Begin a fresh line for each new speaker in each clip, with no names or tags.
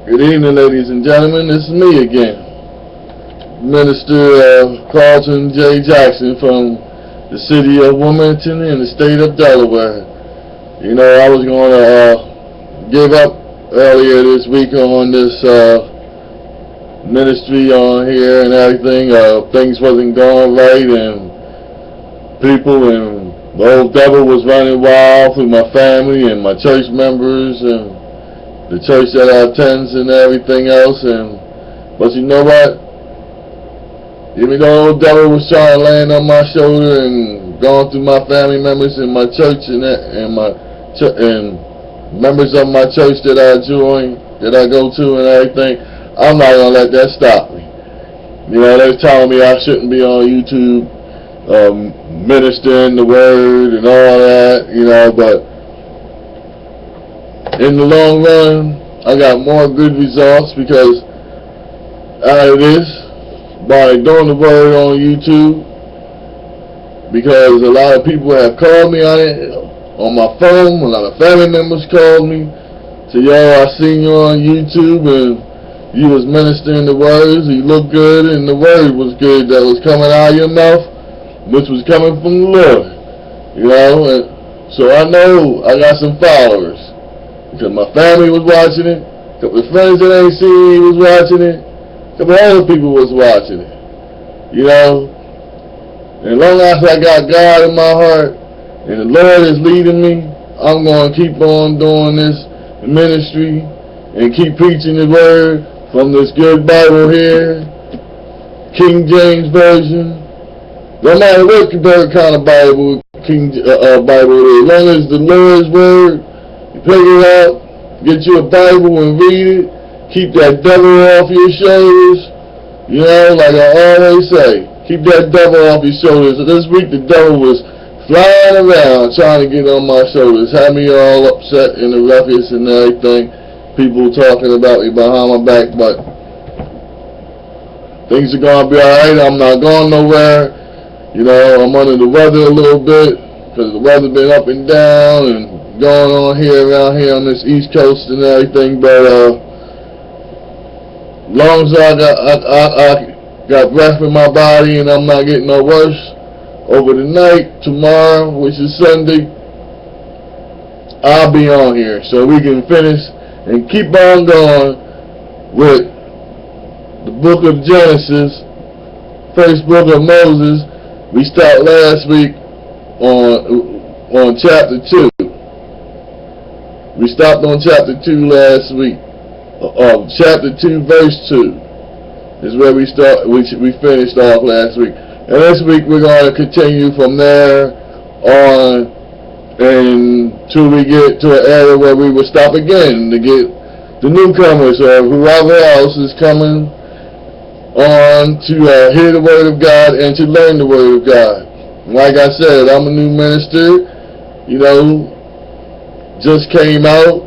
Good evening, ladies and gentlemen. This is me again, Minister Carlton J. Jackson from the city of Wilmington in the state of Delaware. You know, I was going to give up earlier this week on this ministry on here and everything. Things wasn't going right, and people and the old devil was running wild through my family and my church members and the church that I attend and everything else. But you know what? Even though the old devil was trying to land on my shoulder and going through my family members and my church and members of my church that I join, that I go to and everything, I'm not gonna let that stop me. You know, they're telling me I shouldn't be on YouTube ministering the word and all that, you know, but in the long run, I got more good results because out of this, by doing the word on YouTube, because a lot of people have called me on it, on my phone. A lot of family members called me, said, yo, I seen you on YouTube and you was ministering the words, you look good, and the word was good that was coming out of your mouth, which was coming from the Lord, you know. And so I know I got some followers. Because my family was watching it, a couple of friends that ain't seen me was watching it, a couple of other people was watching it, you know. And as long as I got God in my heart and the Lord is leading me, I'm going to keep on doing this ministry and keep preaching the word from this good Bible here, King James Version. No matter what kind of Bible, Bible it is, as long as the Lord's word, pick it up, get you a Bible and read it, keep that devil off your shoulders, you know, like I always say, keep that devil off your shoulders. So this week the devil was flying around trying to get on my shoulders, had me all upset in the ruckus and everything, people talking about me behind my back, but things are going to be alright. I'm not going nowhere, you know. I'm under the weather a little bit, because the weather's been up and down and going on here around here on this East Coast and everything, but long as I got breath in my body and I'm not getting no worse, over the night, tomorrow, which is Sunday, I'll be on here so we can finish and keep on going with the book of Genesis, first book of Moses. We stopped last week on chapter 2. We stopped on chapter 2 last week. Chapter 2, verse 2 is where we finished off last week. And this week we're going to continue from there on until we get to an area where we will stop again to get the newcomers or whoever else is coming on to hear the Word of God and to learn the Word of God. Like I said, I'm a new minister, you know. Just came out,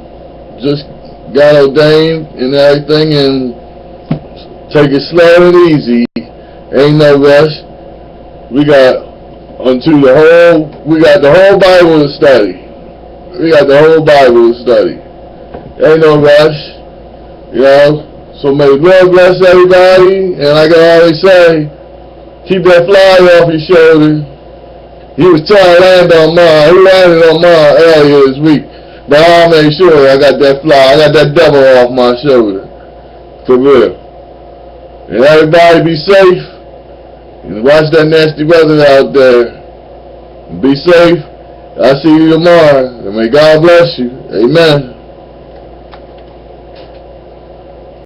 just got ordained and everything, and take it slow and easy. Ain't no rush. We got the whole Bible to study. We got the whole Bible to study. Ain't no rush, you know. So may the Lord bless everybody, and like I always say, keep that fly off your shoulder. He was trying to land on mine. He landed on mine earlier this week. But I'll make sure I got that I got that devil off my shoulder. For real. And everybody be safe. And watch that nasty weather out there. Be safe. I'll see you tomorrow. And may God bless you. Amen.